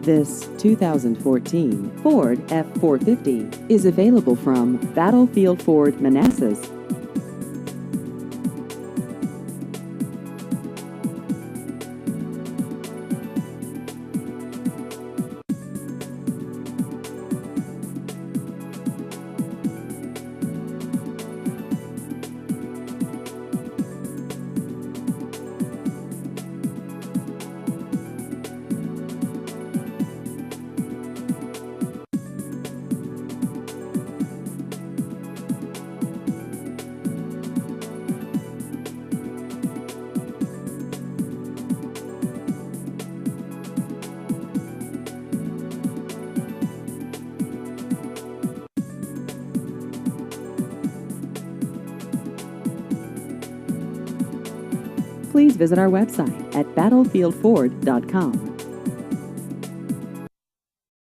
This 2014 Ford F-450 is available from Battlefield Ford Manassas. Please visit our website at battlefieldford.com.